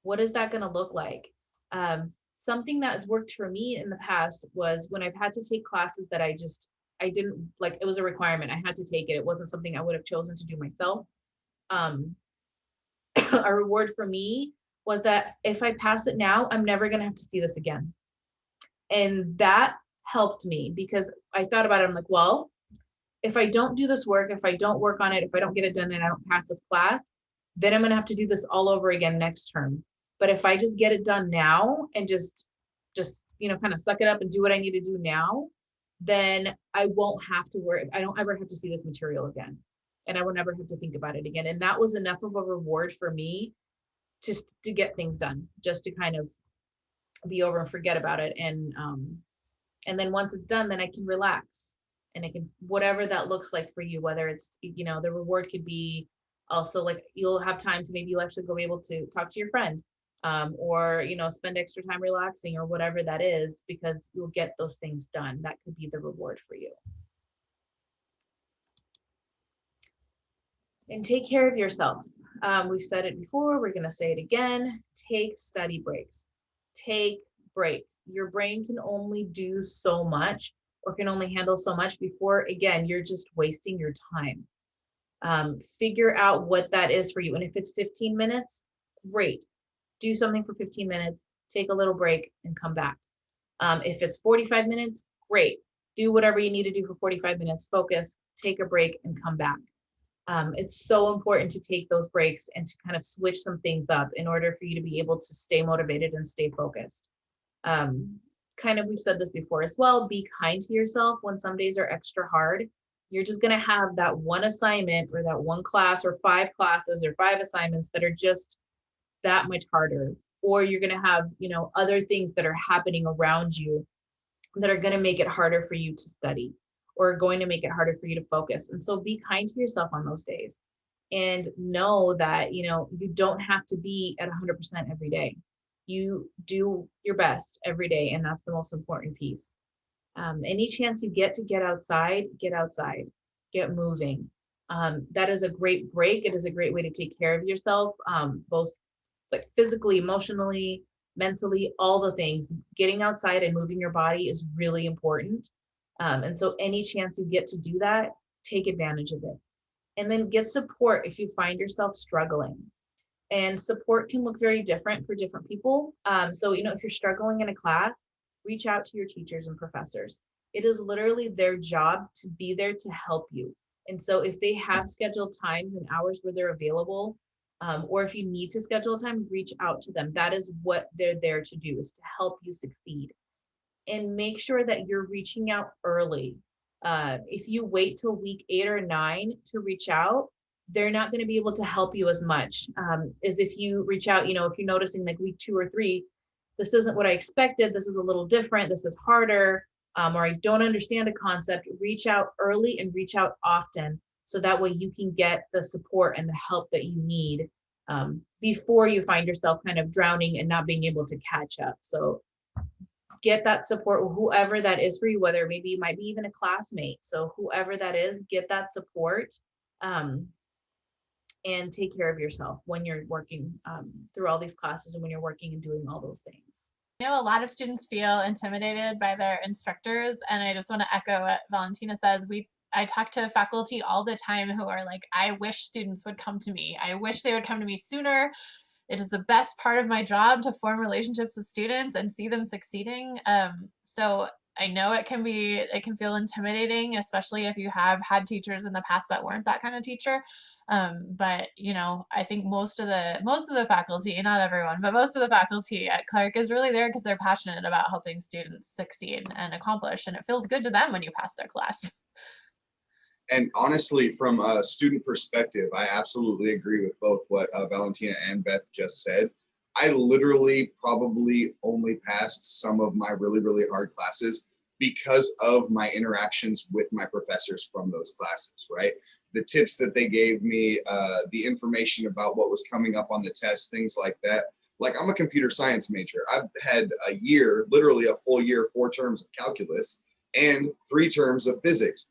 What is that going to look like? Something that has worked for me in the past was when I've had to take classes that I didn't like, it was a requirement. I had to take it. It wasn't something I would have chosen to do myself. A reward for me was that if I pass it now, I'm never going to have to see this again. And that helped me because I thought about it. I'm like, well, if I don't do this work, if I don't work on it, if I don't get it done and I don't pass this class, then I'm going to have to do this all over again next term. But if I just get it done now and just kind of suck it up and do what I need to do now, then I won't have to worry. I don't ever have to see this material again. And I will never have to think about it again. And that was enough of a reward for me just to get things done, just to kind of be over and forget about it. And then once it's done, then I can relax, and I can, whatever that looks like for you, whether it's, the reward could be also like you'll have time to, maybe you'll actually go be able to talk to your friend, or, spend extra time relaxing or whatever that is, because you'll get those things done. That could be the reward for you. And take care of yourself. We've said it before, we're going to say it again. Take study breaks. Take breaks. Your brain can only do so much, or can only handle so much before, again, you're just wasting your time. Figure out what that is for you. And if it's 15 minutes, great. Do something for 15 minutes, take a little break and come back. If it's 45 minutes, great. Do whatever you need to do for 45 minutes, focus, take a break and come back. It's so important to take those breaks and to kind of switch some things up in order for you to be able to stay motivated and stay focused. We've said this before as well, be kind to yourself. When some days are extra hard, you're just going to have that one assignment or that one class or 5 classes or 5 assignments that are just that much harder. Or you're going to have, other things that are happening around you that are going to make it harder for you to study, or going to make it harder for you to focus. And so be kind to yourself on those days, and know that, you don't have to be at 100% every day. You do your best every day. And that's the most important piece. Any chance you get to get outside, get moving. That is a great break. It is a great way to take care of yourself, both like physically, emotionally, mentally, all the things. Getting outside and moving your body is really important. And so any chance you get to do that, take advantage of it. And then get support if you find yourself struggling. And support can look very different for different people. So, if you're struggling in a class, reach out to your teachers and professors. It is literally their job to be there to help you. And so if they have scheduled times and hours where they're available, or if you need to schedule time, reach out to them. That is what they're there to do, is to help you succeed. And make sure that you're reaching out early. If you wait till week 8 or 9 to reach out, they're not going to be able to help you as much as if you reach out, if you're noticing like week 2 or 3, this isn't what I expected, this is a little different, this is harder, or I don't understand a concept, reach out early and reach out often. So that way you can get the support and the help that you need before you find yourself kind of drowning and not being able to catch up. So get that support, whoever that is for you, whether maybe it might be even a classmate. So whoever that is, get that support. And take care of yourself when you're working through all these classes and when you're working and doing all those things. A lot of students feel intimidated by their instructors, and I just want to echo what Valentina says. I talk to faculty all the time who are like, I wish students would come to me. I wish they would come to me sooner. It is the best part of my job to form relationships with students and see them succeeding. So I know it can feel intimidating, especially if you have had teachers in the past that weren't that kind of teacher. But I think most of the faculty, not everyone, but most of the faculty at Clark is really there because they're passionate about helping students succeed and accomplish, and it feels good to them when you pass their class. And honestly, from a student perspective, I absolutely agree with both what Valentina and Beth just said. I literally probably only passed some of my really, really hard classes because of my interactions with my professors from those classes, right? The tips that they gave me, the information about what was coming up on the test, things like that. Like, I'm a computer science major. I've had a year, literally a full year, 4 terms of calculus and 3 terms of physics.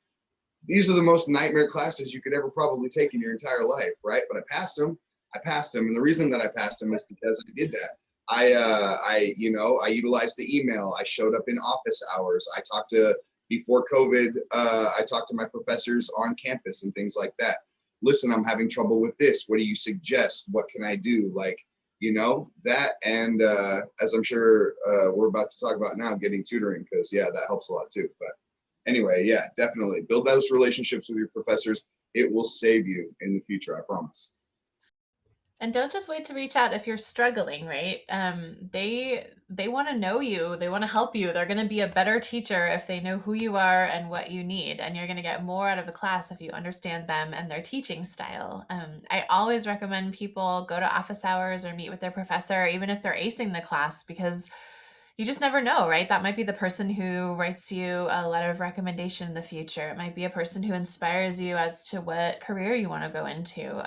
These are the most nightmare classes you could ever probably take in your entire life, right? But I passed them. And the reason that I passed them is because I did that. I utilized the email. I showed up in office hours. Before COVID, I talked to my professors on campus and things like that. Listen, I'm having trouble with this. What do you suggest? What can I do? Like, that. And as I'm sure we're about to talk about now, getting tutoring, because yeah, that helps a lot too. But anyway, yeah, definitely build those relationships with your professors. It will save you in the future, I promise. And don't just wait to reach out if you're struggling, right? They want to know you. They want to help you. They're going to be a better teacher if they know who you are and what you need. And you're going to get more out of the class if you understand them and their teaching style. I always recommend people go to office hours or meet with their professor, even if they're acing the class, because you just never know, right? That might be the person who writes you a letter of recommendation in the future. It might be a person who inspires you as to what career you want to go into.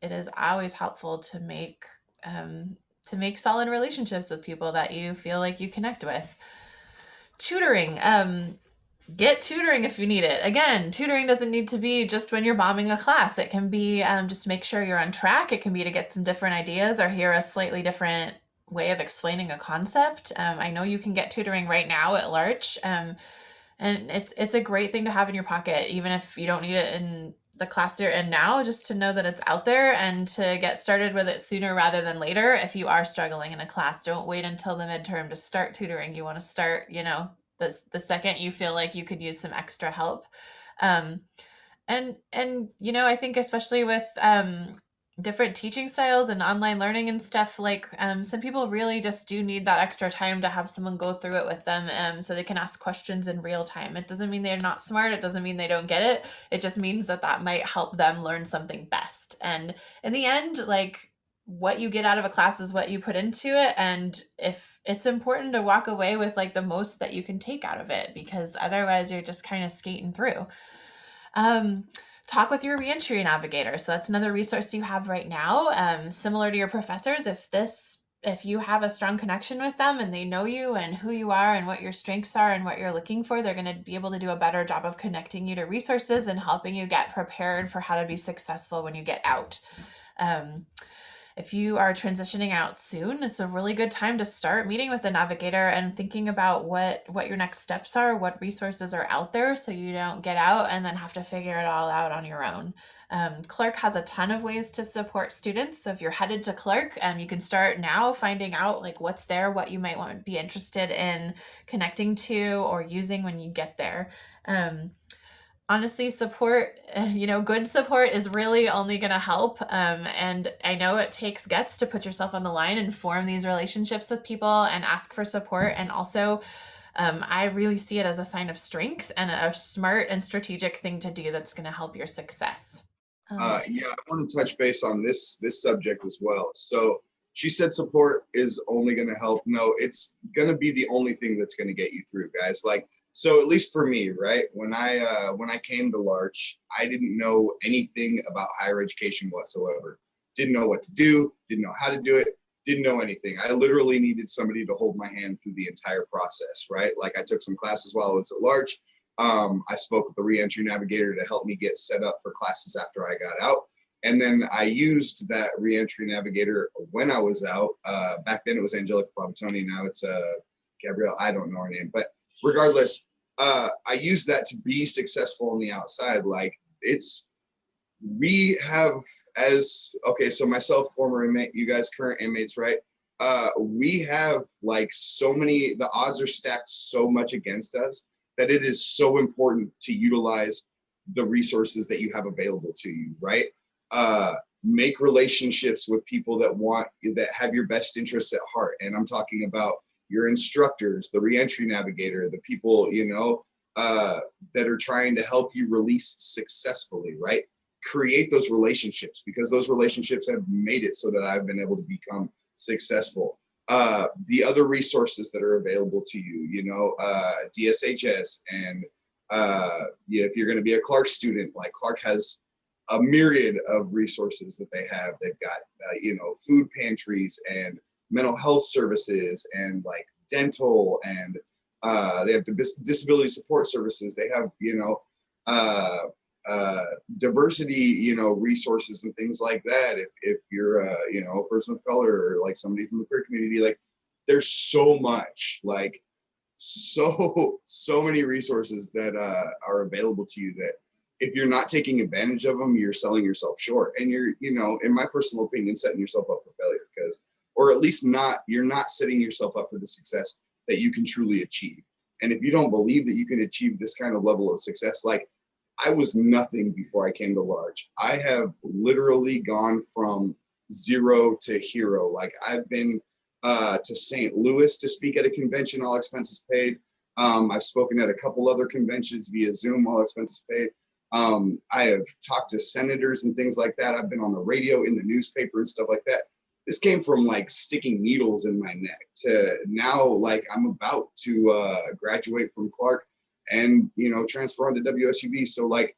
It is always helpful to make solid relationships with people that you feel like you connect with. Tutoring. Get tutoring if you need it. Again, tutoring doesn't need to be just when you're bombing a class. It can be just to make sure you're on track. It can be to get some different ideas or hear a slightly different way of explaining a concept. I know you can get tutoring right now at Larch, and it's a great thing to have in your pocket, even if you don't need it in the class you're in now, just to know that it's out there and to get started with it sooner rather than later. If you are struggling in a class, don't wait until the midterm to start tutoring. You want to start, the second you feel like you could use some extra help. I think especially with different teaching styles and online learning and stuff, like some people really just do need that extra time to have someone go through it with them, so they can ask questions in real time. It doesn't mean they're not smart. It doesn't mean they don't get it. It just means that might help them learn something best. And in the end, like, what you get out of a class is what you put into it. And if it's important to walk away with like the most that you can take out of it, because otherwise you're just kind of skating through. Talk with your reentry navigator. So that's another resource you have right now. Similar to your professors, if you have a strong connection with them and they know you and who you are and what your strengths are and what you're looking for, they're going to be able to do a better job of connecting you to resources and helping you get prepared for how to be successful when you get out. If you are transitioning out soon, it's a really good time to start meeting with a navigator and thinking about what your next steps are, what resources are out there, so you don't get out and then have to figure it all out on your own. Clark has a ton of ways to support students. So if you're headed to Clark, you can start now finding out like what's there, what you might want to be interested in connecting to or using when you get there. Honestly, support, good support is really only going to help. And I know it takes guts to put yourself on the line and form these relationships with people and ask for support. And also, I really see it as a sign of strength and a smart and strategic thing to do that's going to help your success. Yeah, I want to touch base on this subject as well. So she said support is only going to help. No, it's going to be the only thing that's going to get you through, guys. Like, so at least for me, right? When I came to Larch, I didn't know anything about higher education whatsoever. Didn't know what to do, didn't know how to do it, didn't know anything. I literally needed somebody to hold my hand through the entire process, right? Like, I took some classes while I was at Larch. I spoke with the reentry navigator to help me get set up for classes after I got out. And then I used that reentry navigator when I was out. Back then it was Angelica Provatoni. Now it's Gabrielle. I don't know her name, but regardless, I use that to be successful on the outside. Like we have okay, so myself, former inmate, you guys current inmates, right? We have like the odds are stacked so much against us that it is so important to utilize the resources that you have available to you, right? Make relationships with people that have your best interests at heart. And I'm talking about your instructors, the reentry navigator, the people, that are trying to help you release successfully, right? Create those relationships, because those relationships have made it so that I've been able to become successful. The other resources that are available to you, DSHS, and if you're going to be a Clark student, like Clark has a myriad of resources that they have. They've got, food pantries and mental health services and like dental, and they have disability support services. They have, diversity, resources and things like that. If you're a person of color or like somebody from the queer community, like there's so much, like so many resources that are available to you that if you're not taking advantage of them, you're selling yourself short, and you're, in my personal opinion, setting yourself up for failure, or at least you're not setting yourself up for the success that you can truly achieve. And if you don't believe that you can achieve this kind of level of success, like I was nothing before I came to Larch. I have literally gone from zero to hero. Like I've been to St. Louis to speak at a convention, all expenses paid. I've spoken at a couple other conventions via Zoom, all expenses paid. I have talked to senators and things like that. I've been on the radio, in the newspaper and stuff like that. This came from like sticking needles in my neck to now, like I'm about to graduate from Clark and, transfer on to WSUB. So like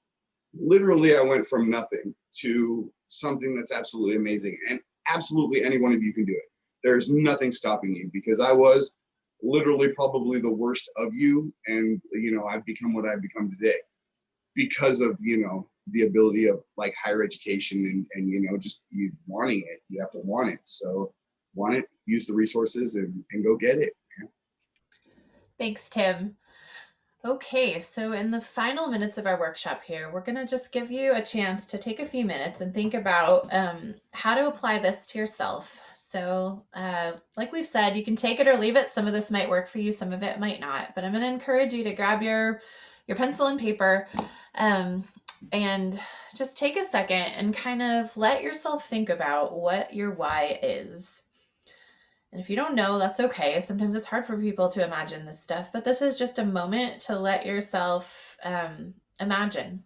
literally I went from nothing to something that's absolutely amazing, and absolutely any one of you can do it. There's nothing stopping you, because I was literally probably the worst of you, and I've become what I've become today because of the ability of like higher education and just you wanting it. You have to want it. So want it, use the resources, and go get it. Thanks, Tim. Okay, so in the final minutes of our workshop here, we're going to just give you a chance to take a few minutes and think about how to apply this to yourself. So like we've said, you can take it or leave it. Some of this might work for you, some of it might not, but I'm going to encourage you to grab your pencil and paper and just take a second and kind of let yourself think about what your why is. And if you don't know, that's okay. Sometimes it's hard for people to imagine this stuff, but this is just a moment to let yourself imagine.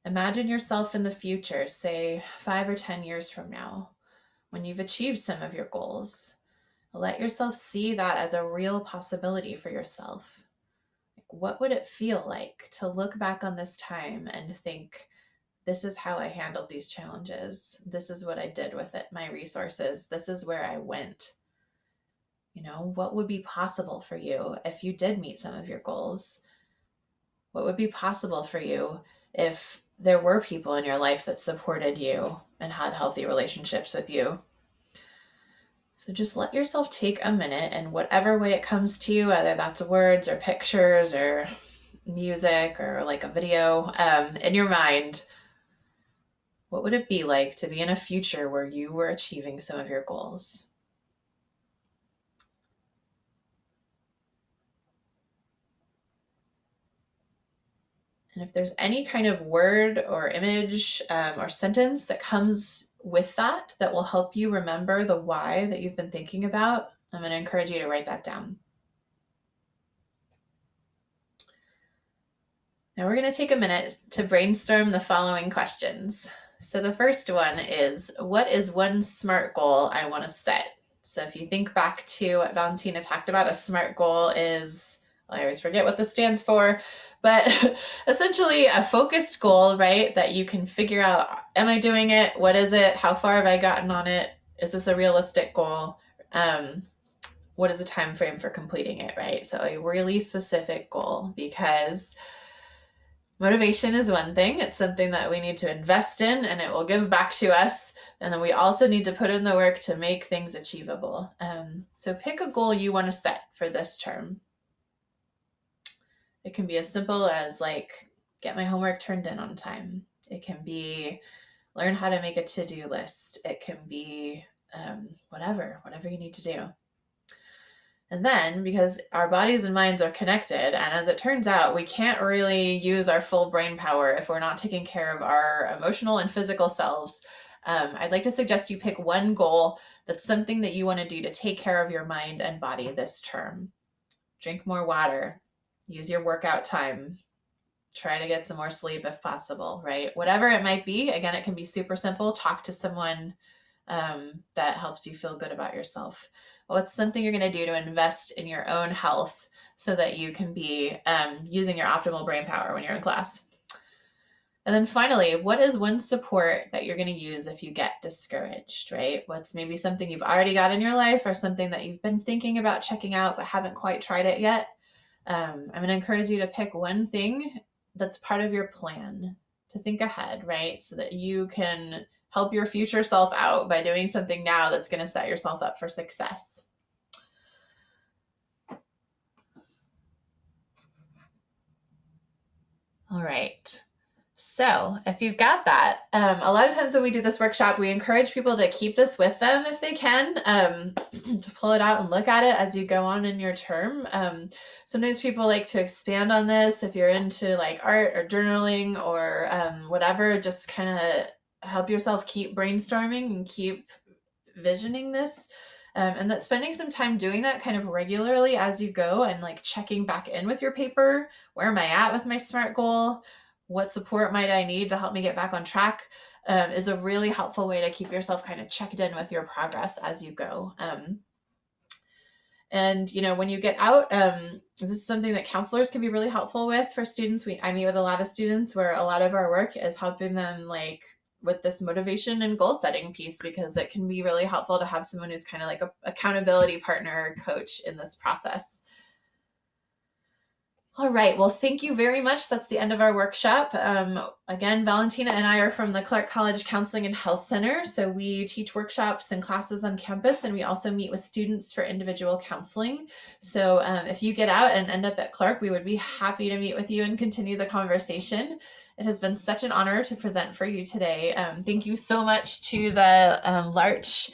Imagine yourself in the future, say 5 or 10 years from now, when you've achieved some of your goals. Let yourself see that as a real possibility for yourself. What would it feel like to look back on this time and think, this is how I handled these challenges. This is what I did with it, my resources. This is where I went. What would be possible for you if you did meet some of your goals? What would be possible for you if there were people in your life that supported you and had healthy relationships with you? So just let yourself take a minute, and whatever way it comes to you, whether that's words or pictures or music or like a video in your mind, what would it be like to be in a future where you were achieving some of your goals? And if there's any kind of word or image or sentence that comes with that will help you remember the why that you've been thinking about, I'm going to encourage you to write that down. Now we're going to take a minute to brainstorm the following questions. So the first one is, what is one SMART goal I want to set? So if you think back to what Valentina talked about, a SMART goal is, I always forget what this stands for, but essentially a focused goal, right? That you can figure out, am I doing it? What is it? How far have I gotten on it? Is this a realistic goal? What is the time frame for completing it, right? So a really specific goal, because motivation is one thing. It's something that we need to invest in, and it will give back to us. And then we also need to put in the work to make things achievable. So pick a goal you want to set for this term. It can be as simple as like, get my homework turned in on time. It can be learn how to make a to-do list. It can be whatever you need to do. And then, because our bodies and minds are connected, and as it turns out, we can't really use our full brain power if we're not taking care of our emotional and physical selves. I'd like to suggest you pick one goal that's something that you want to do to take care of your mind and body this term. Drink more water, use your workout time, try to get some more sleep if possible, right? Whatever it might be, again, it can be super simple. Talk to someone that helps you feel good about yourself. What's something you're going to do to invest in your own health so that you can be using your optimal brain power when you're in class? And then finally, what is one support that you're going to use if you get discouraged, right? What's maybe something you've already got in your life or something that you've been thinking about checking out but haven't quite tried it yet? I'm going to encourage you to pick one thing that's part of your plan, to think ahead, right? So that you can help your future self out by doing something now that's going to set yourself up for success. All right. So if you've got that, a lot of times when we do this workshop, we encourage people to keep this with them if they can, to pull it out and look at it as you go on in your term. Sometimes people like to expand on this. If you're into like art or journaling or whatever, just kind of help yourself keep brainstorming and keep visioning this. And that spending some time doing that kind of regularly as you go and like checking back in with your paper. Where am I at with my SMART goal? What support might I need to help me get back on track? Is a really helpful way to keep yourself kind of checked in with your progress as you go. And, you know, when you get out, this is something that counselors can be really helpful with for students. I meet with a lot of students where a lot of our work is helping them like with this motivation and goal setting piece, because it can be really helpful to have someone who's kind of like a accountability partner or coach in this process. All right, well, thank you very much. That's the end of our workshop. Again, Valentina and I are from the Clark College Counseling and Health Center. So we teach workshops and classes on campus, and we also meet with students for individual counseling. So if you get out and end up at Clark, we would be happy to meet with you and continue the conversation. It has been such an honor to present for you today. Thank you so much to the Larch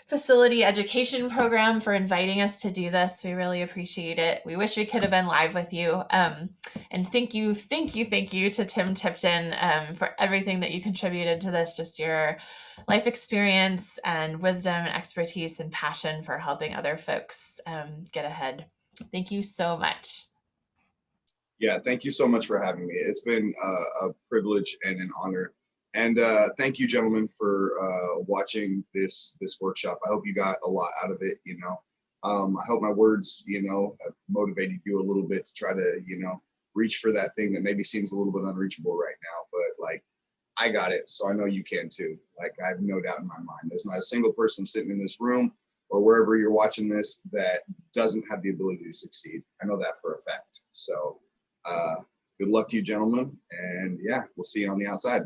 Facility Education Program for inviting us to do this. We really appreciate it. We wish we could have been live with you. And thank you to Tim Tipton for everything that you contributed to this, just your life experience and wisdom and expertise and passion for helping other folks get ahead. Thank you so much. Yeah, thank you so much for having me. It's been a privilege and an honor. And thank you, gentlemen, for watching this workshop. I hope you got a lot out of it. You know, I hope my words, you know, have motivated you a little bit to try to, you know, reach for that thing that maybe seems a little bit unreachable right now. But like, I got it, so I know you can too. Like, I have no doubt in my mind. There's not a single person sitting in this room or wherever you're watching this that doesn't have the ability to succeed. I know that for a fact. So good luck to you, gentlemen. And yeah, we'll see you on the outside.